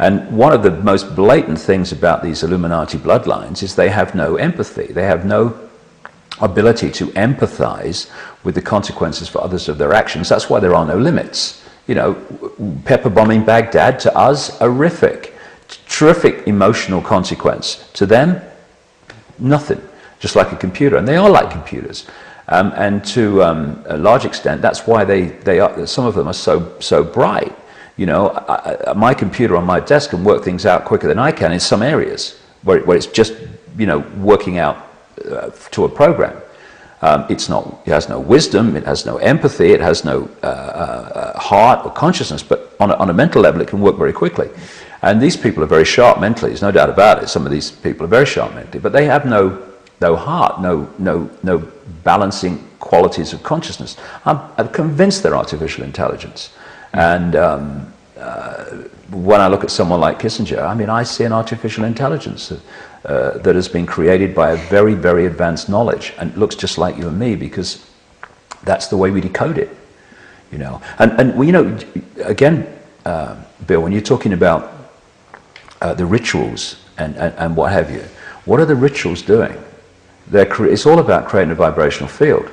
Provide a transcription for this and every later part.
And one of the most blatant things about these Illuminati bloodlines is they have no empathy. They have no ability to empathize with the consequences for others of their actions. That's why there are no limits. You know, pepper bombing Baghdad, to us, horrific, terrific emotional consequence. To them, nothing, just like a computer. And they are like computers. And to a large extent, that's why they are, some of them are so bright. You know, my computer on my desk can work things out quicker than I can in some areas where it's just, you know, working out to a program. It has no wisdom, it has no empathy, it has no heart or consciousness, but on a mental level it can work very quickly. And these people are very sharp mentally, there's no doubt about it. Some of these people are very sharp mentally, but they have no heart, no balancing qualities of consciousness. I'm convinced they're artificial intelligence. And when I look at someone like Kissinger, I mean, I see an artificial intelligence that has been created by a very, very advanced knowledge, and it looks just like you and me because that's the way we decode it, you know. And you know, again, Bill, when you're talking about the rituals and what have you, what are the rituals doing? It's all about creating a vibrational field.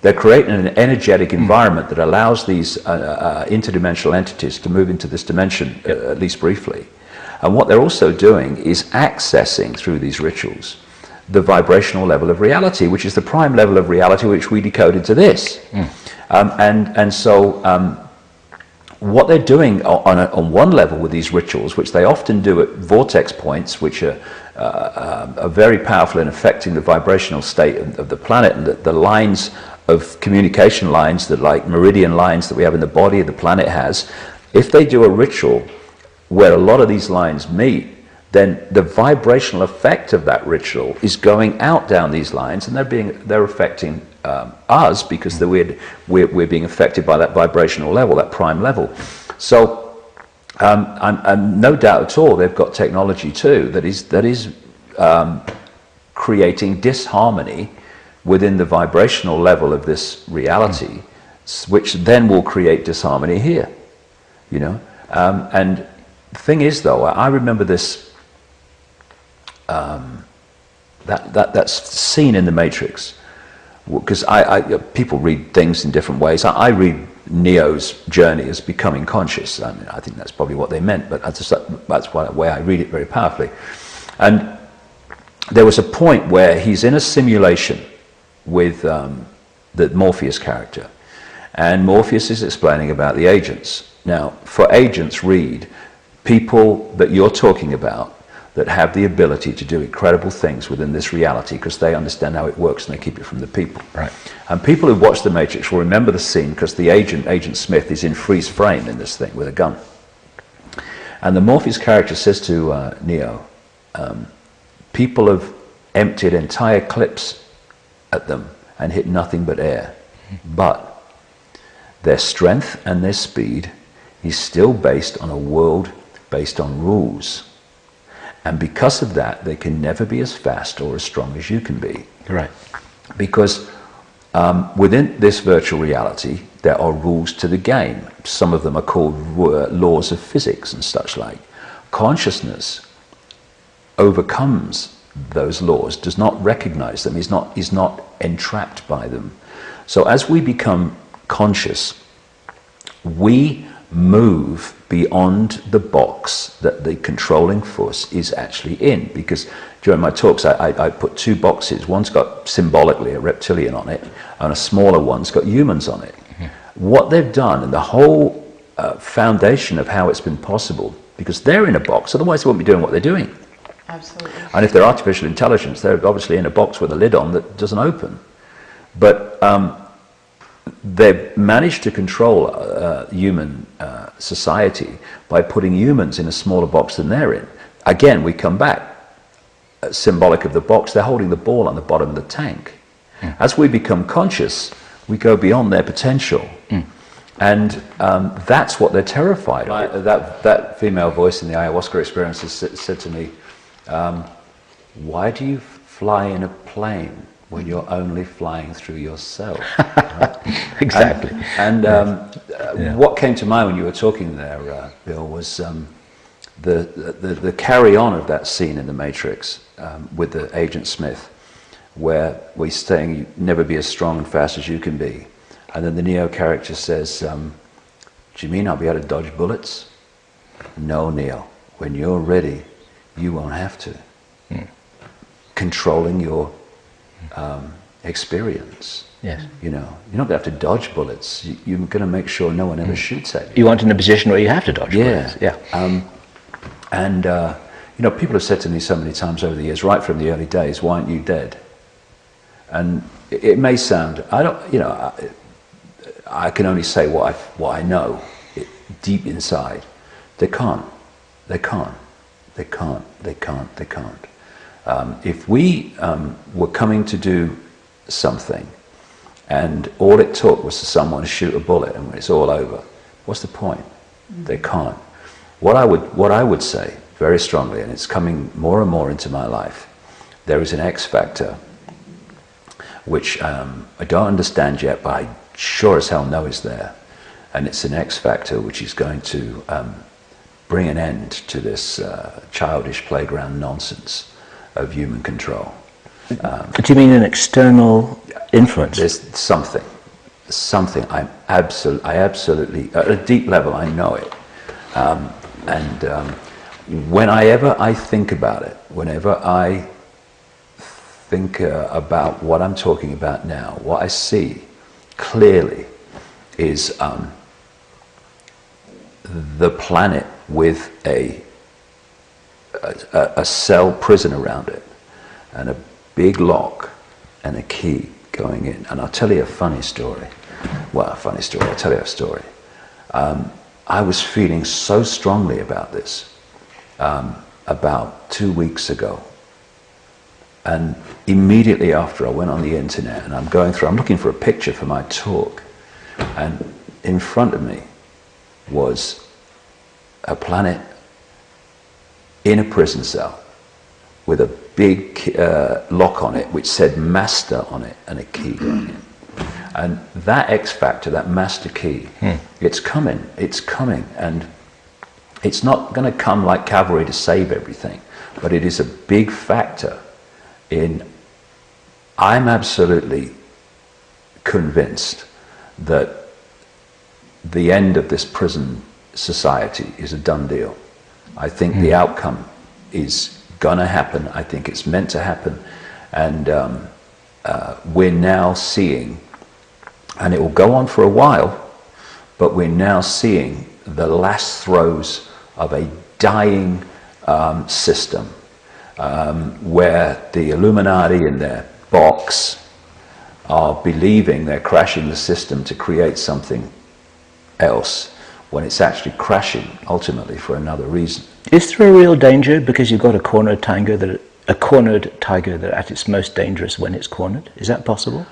They're creating an energetic environment that allows these interdimensional entities to move into this dimension, at least briefly. And what they're also doing is accessing, through these rituals, the vibrational level of reality, which is the prime level of reality which we decoded to this. And so what they're doing on one level with these rituals, which they often do at vortex points, which are very powerful in affecting the vibrational state of the planet, and the lines of communication lines, that like meridian lines that we have in the body the planet has, if they do a ritual where a lot of these lines meet, then the vibrational effect of that ritual is going out down these lines, and they're affecting us because we're being affected by that vibrational level, that prime level. So I'm no doubt at all they've got technology too that is creating disharmony within the vibrational level of this reality, which then will create disharmony here, you know. And the thing is, though, I remember this that scene in The Matrix, because people read things in different ways. I read Neo's journey as becoming conscious. I mean, I think that's probably what they meant, but that's the way I read it very powerfully. And there was a point where he's in a simulation with the Morpheus character, and Morpheus is explaining about the agents. Now, for agents, read people that you're talking about that have the ability to do incredible things within this reality because they understand how it works and they keep it from the people. Right. And people who watch The Matrix will remember the scene because the Agent Smith, is in freeze frame in this thing with a gun. And the Morpheus character says to Neo, people have emptied entire clips at them and hit nothing but air. But their strength and their speed is still based on a world based on rules. And because of that, they can never be as fast or as strong as you can be. Right. Because within this virtual reality, there are rules to the game. Some of them are called laws of physics and such like. Consciousness overcomes those laws, does not recognize them, is not entrapped by them. So as we become conscious, we move beyond the box that the controlling force is actually in. Because during my talks I put two boxes. One's got symbolically a reptilian on it, and a smaller one's got humans on it. What they've done, and the whole foundation of how it's been possible, because they're in a box, otherwise they won't be doing what they're doing. Absolutely. And if they're artificial intelligence, they're obviously in a box with a lid on that doesn't open. But they've managed to control human society by putting humans in a smaller box than they're in. Again, we come back, symbolic of the box, they're holding the ball on the bottom of the tank. As we become conscious, we go beyond their potential. And that's what they're terrified of. That female voice in the ayahuasca experience said to me, why do you fly in a plane when you're only flying through yourself? Right? Exactly. And what came to mind when you were talking there, Bill, was the carry on of that scene in The Matrix with the Agent Smith, where we're saying you never be as strong and fast as you can be, and then the Neo character says, "Do you mean I'll be able to dodge bullets?" No, Neo. When you're ready, you won't have to. Controlling your experience. Yes. You know, you're not going to have to dodge bullets. You're going to make sure no one ever shoots at you. You aren't in a position where you have to dodge bullets. Yeah. And you know, people have said to me so many times over the years, right from the early days, "Why aren't you dead?" And it may sound, I don't, you know, I can only say what I know deep inside. They can't. If we were coming to do something, and all it took was for someone to shoot a bullet, and it's all over, what's the point? They can't. What I would say very strongly, and it's coming more and more into my life, there is an X factor, which I don't understand yet, but I sure as hell know is there, and it's an X factor which is going to bring an end to this childish playground nonsense of human control. Do you mean an external influence? There's something. I absolutely, at a deep level, I know it. Whenever I think about it, whenever I think about what I'm talking about now, what I see clearly is the planet with a cell prison around it, and a big lock and a key going in. And I'll tell you a funny story. Well, I'll tell you a story. I was feeling so strongly about this about 2 weeks ago. And immediately after, I went on the internet and I'm looking for a picture for my talk. And in front of me was a planet in a prison cell with a big lock on it which said master on it and a key going in. And that X factor, that master key, it's coming, and it's not going to come like cavalry to save everything, but it is a big factor in, I'm absolutely convinced that the end of this prison society is a done deal. I think the outcome is going to happen. I think it's meant to happen. And we're now seeing, and it will go on for a while, but we're now seeing the last throes of a dying system where the Illuminati in their box are believing they're crashing the system to create something else, when it's actually crashing ultimately for another reason. Is there a real danger because you've got a cornered tiger that at its most dangerous when it's cornered? Is that possible?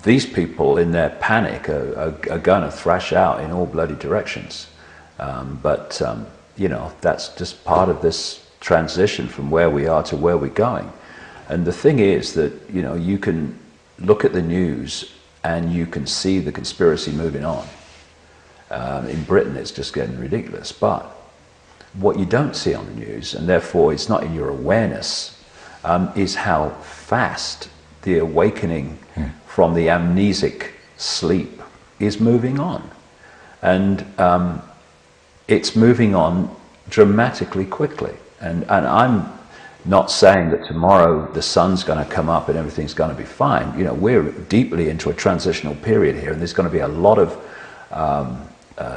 These people in their panic are going to thrash out in all bloody directions. But you know, that's just part of this transition from where we are to where we're going. And the thing is that, you know, you can look at the news and you can see the conspiracy moving on. In Britain, it's just getting ridiculous. But what you don't see on the news, and therefore it's not in your awareness, is how fast the awakening from the amnesic sleep is moving on. And it's moving on dramatically quickly. And I'm not saying that tomorrow the sun's going to come up and everything's going to be fine. You know, we're deeply into a transitional period here, and there's going to be a lot of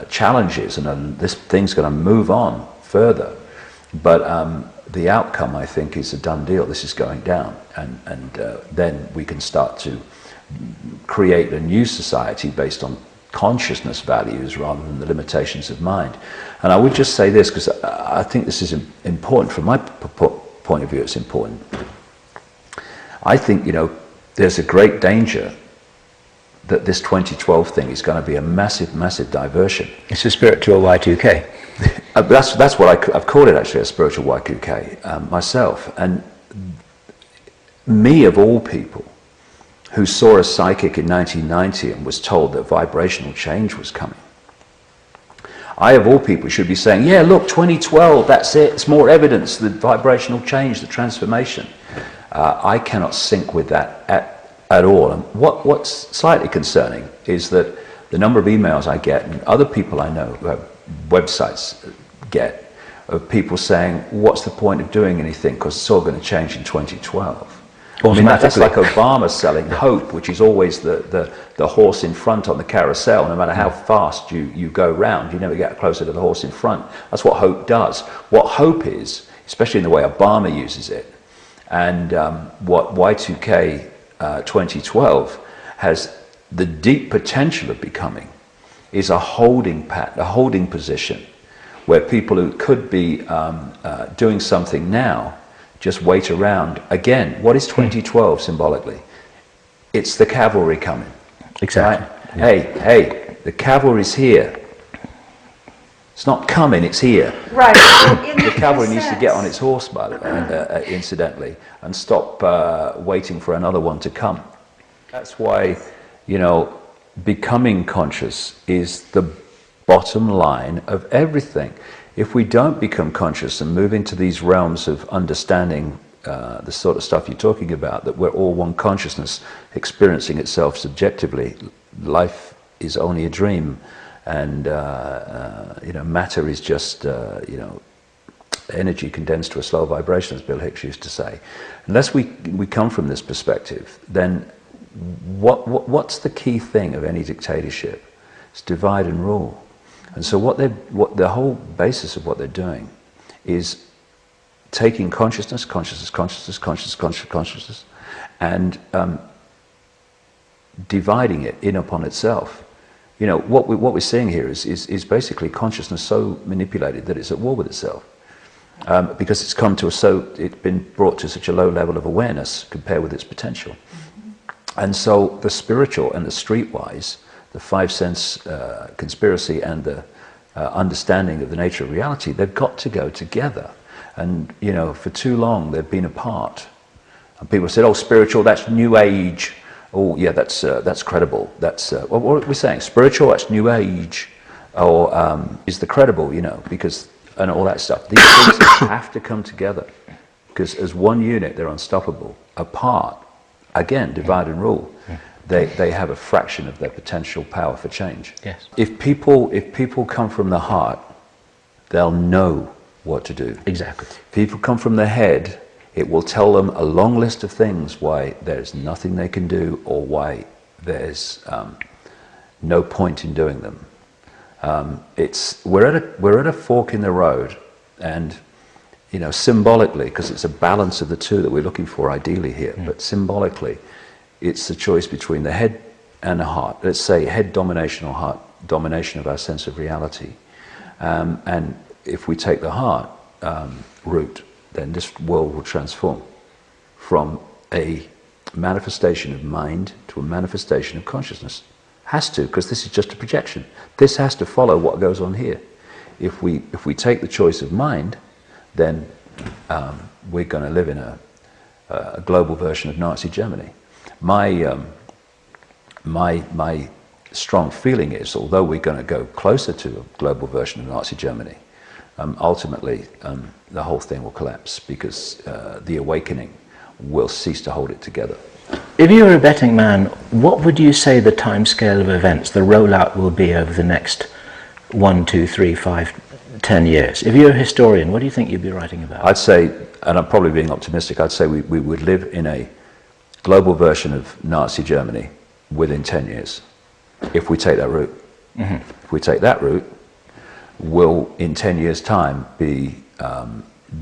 challenges, and this thing's going to move on further. But the outcome, I think, is a done deal. This is going down, and then we can start to create a new society based on consciousness values rather than the limitations of mind. And I would just say this, because I think this is important from my point of view. It's important. I think, you know, there's a great danger that this 2012 thing is going to be a massive, massive diversion. It's a spiritual Y2K. That's what I've called it, actually, a spiritual Y2K myself. And me, of all people, who saw a psychic in 1990 and was told that vibrational change was coming, I, of all people, should be saying, yeah, look, 2012, that's it. It's more evidence, the vibrational change, the transformation. I cannot sync with that at all. And what's slightly concerning is that the number of emails I get, and other people I know who have websites get, of people saying, what's the point of doing anything, because it's all going to change in 2012. I mean, that's like Obama selling hope, which is always the horse in front on the carousel. No matter how fast you go round, you never get closer to the horse in front. That's what hope does. What hope is, especially in the way Obama uses it, and what Y2K 2012 has the deep potential of becoming, is a holding position, where people who could be doing something now just wait around. Again, what is 2012 symbolically? It's the cavalry coming. Exactly. Right? Yeah. Hey, the cavalry's here. It's not coming, it's here. Right. The cavalry needs to get on its horse, by the way, incidentally, and stop waiting for another one to come. That's why, becoming conscious is the bottom line of everything. If we don't become conscious and move into these realms of understanding the sort of stuff you're talking about, that we're all one consciousness experiencing itself subjectively, life is only a dream, and matter is just energy condensed to a slow vibration, as Bill Hicks used to say. Unless we come from this perspective, then what's the key thing of any dictatorship? It's divide and rule. And so what the whole basis of what they're doing is taking consciousness, and dividing it in upon itself. What we're seeing here is basically consciousness so manipulated that it's at war with itself, because it's been brought to such a low level of awareness compared with its potential. And so the spiritual and the streetwise, the five sense conspiracy and the understanding of the nature of reality, they've got to go together. And for too long they've been apart. And people said, "Oh, spiritual, that's New Age." Oh, yeah, that's credible. That's what we're saying. Spiritual, that's New Age, or is the credible? Because and all that stuff. These things have to come together, because as one unit they're unstoppable. Apart, again, divide and rule. They have a fraction of their potential power for change. Yes. If people come from the heart, they'll know what to do. Exactly. If people come from the head, it will tell them a long list of things why there's nothing they can do, or why there's no point in doing them. We're at a fork in the road, and symbolically, because it's a balance of the two that we're looking for ideally here, but symbolically, it's the choice between the head and the heart. Let's say head domination or heart domination of our sense of reality. And if we take the heart route, then this world will transform from a manifestation of mind to a manifestation of consciousness. Has to, because this is just a projection. This has to follow what goes on here. If we take the choice of mind, then we're going to live in a global version of Nazi Germany. My strong feeling is, although we're going to go closer to a global version of Nazi Germany, ultimately the whole thing will collapse, because the awakening will cease to hold it together. If you were a betting man, what would you say the time scale of events, the rollout, will be over the next 1, 2, 3, 5, 10 years? If you're a historian, what do you think you'd be writing about? I'd say, and I'm probably being optimistic, I'd say we would live in a global version of Nazi Germany within 10 years, if we take that route. Mm-hmm. If we take that route, we'll, in 10 years' time, be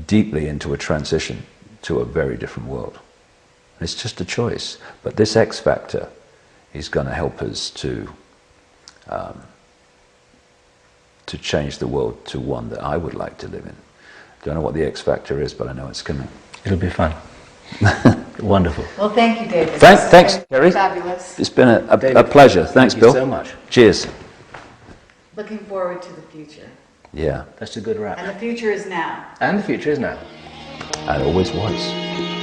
deeply into a transition to a very different world. It's just a choice. But this X factor is going to help us to change the world to one that I would like to live in. Don't know what the X factor is, but I know it's coming. It'll be fun. Wonderful. Well, thank you, David. Thanks, Kerry. Fabulous. It's been a pleasure. Thanks, Bill. Thank you so much. Cheers. Looking forward to the future. Yeah. That's a good wrap. And the future is now. And the future is now. And always was.